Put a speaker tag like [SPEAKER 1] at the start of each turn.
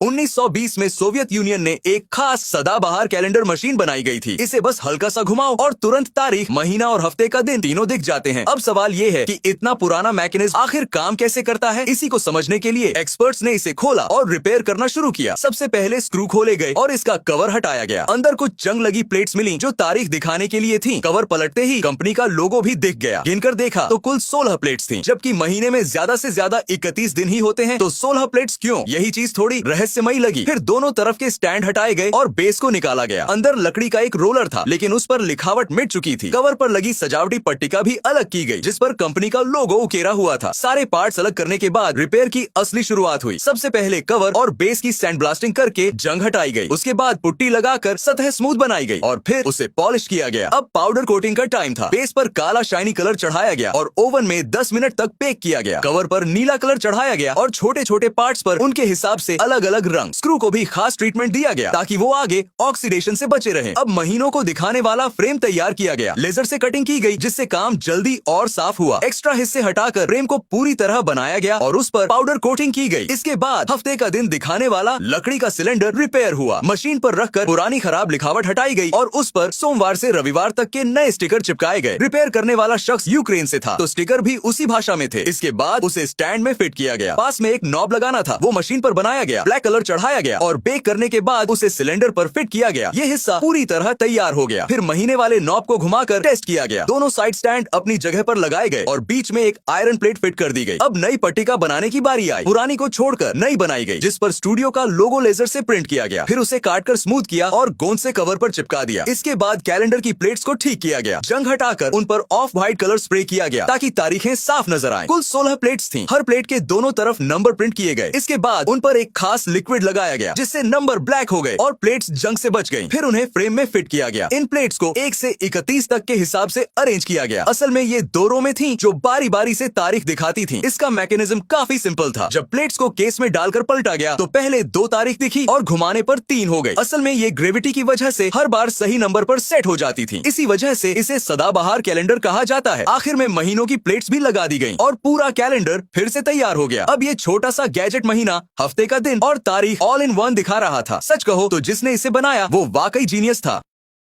[SPEAKER 1] 1920 में Soviet union ने एक खास सदाबहार कैलेंडर मशीन बनाई गई थी। इसे बस हल्का सा घुमाओ और तुरंत तारीख, महीना और हफ्ते का दिन तीनों दिख जाते हैं। अब सवाल ये है कि इतना पुराना मैकेनिज्म आखिर काम कैसे करता है। इसी को समझने के लिए एक्सपर्ट्स ने इसे खोला और रिपेयर करना शुरू किया। सबसे पहले स्क्रू खोले गए और इसका कवर हटाया गया। अंदर कुछ जंग लगी प्लेट्स मिली जो तारीख दिखाने के लिए थी। कवर पलटते ही कंपनी का लोगो भी दिख गया। गिनकर देखा तो कुल 16 प्लेट्स थी, जबकि महीने में ज्यादा से ज्यादा 31 दिन ही होते हैं। तो 16 प्लेट्स क्यों? यही चीज थोड़ी रहस्यमयी लगी। फिर दोनों तरफ के स्टैंड हटाए गए और बेस को निकाला गया। अंदर लकड़ी का एक रोलर था, लेकिन उस पर लिखावट मिट चुकी थी। कवर पर लगी सजावटी पट्टिका भी अलग की गई, जिस पर कंपनी का लोगो उकेरा हुआ था। सारे पार्ट्स अलग करने के बाद रिपेयर की असली शुरुआत हुई। सबसे पहले कवर और बेस की सैंड ब्लास्टिंग करके जंग हटाई गई। उसके बाद पुट्टी लगाकर सतह स्मूथ बनाई गई और फिर उसे पॉलिश किया गया। अब पाउडर कोटिंग का टाइम था। बेस पर काला शाइनी कलर चढ़ाया गया और ओवन में 10 मिनट तक बेक किया गया। कवर पर नीला कलर चढ़ाया गया और छोटे छोटे पार्ट्स पर उनके हिसाब से अलग अलग रंग। स्क्रू को भी खास ट्रीटमेंट दिया गया ताकि वो आगे ऑक्सीडेशन से बचे रहे। अब महीनों को दिखाने वाला फ्रेम तैयार किया गया। लेजर से कटिंग की गई, जिससे काम जल्दी और साफ हुआ। एक्स्ट्रा हिस्से हटाकर फ्रेम को पूरी तरह बनाया गया और उस पर पाउडर कोटिंग की गई। इसके बाद हफ्ते का दिन दिखाने वाला लकड़ी का सिलेंडर रिपेयर हुआ। मशीन पर रखकर पुरानी खराब लिखावट हटाई गई और उस पर सोमवार से रविवार तक के नए स्टिकर चिपकाए गए। रिपेयर करने वाला शख्स यूक्रेन से था, तो स्टिकर भी उसी भाषा में थे। इसके बाद उसे स्टैंड में फिट किया गया। पास में एक नॉब लगाना था, वो मशीन पर बनाया गया। ब्लैक कलर चढ़ाया गया और बेक करने के बाद उसे सिलेंडर पर फिट किया गया। ये हिस्सा पूरी तरह तैयार हो गया। फिर महीने वाले नॉब को घुमाकर टेस्ट किया गया। दोनों साइड स्टैंड अपनी जगह पर लगाए गए और बीच में एक आयरन प्लेट फिट कर दी गई। अब नई पट्टिका बनाने की बारी आई। पुरानी को छोड़कर नई बनाई गई, जिस पर स्टूडियो का लोगो लेजर से प्रिंट किया गया। फिर उसे काटकर स्मूथ किया और गोंद से कवर पर चिपका दिया। इसके बाद कैलेंडर की प्लेट्स को ठीक किया गया। जंग हटाकर उन पर ऑफ व्हाइट कलर स्प्रे किया गया ताकि तारीखें साफ नजर आए। कुल 16 प्लेट्स थीं। हर प्लेट के दोनों तरफ नंबर प्रिंट किए गए। इसके बाद उन पर एक खास लिक्विड लगाया गया, जिससे नंबर ब्लैक हो गए और प्लेट्स जंग से बच गईं। फिर उन्हें फ्रेम में फिट किया गया। इन प्लेट्स को 1 से 31 तक के हिसाब से अरेंज किया गया। असल में ये 2 रो में थीं, जो बारी बारी से तारीख दिखाती थीं। इसका मैकेनिज्म काफी सिंपल था। जब प्लेट्स को केस में डालकर पलटा गया तो पहले 2 तारीख दिखी और घुमाने पर 3 हो गई। असल में ये ग्रेविटी की वजह से हर बार सही नंबर पर सेट हो जाती थी। इसी वजह से इसे सदाबहार कैलेंडर कहा जाता है। आखिर में महीनों की प्लेट्स भी लगा दी गई और पूरा कैलेंडर फिर से तैयार हो गया। अब ये छोटा सा गैजेट महीना, हफ्ते का दिन और तारीख ऑल इन वन दिखा रहा था। सच कहो तो जिसने इसे बनाया वो वाकई जीनियस था।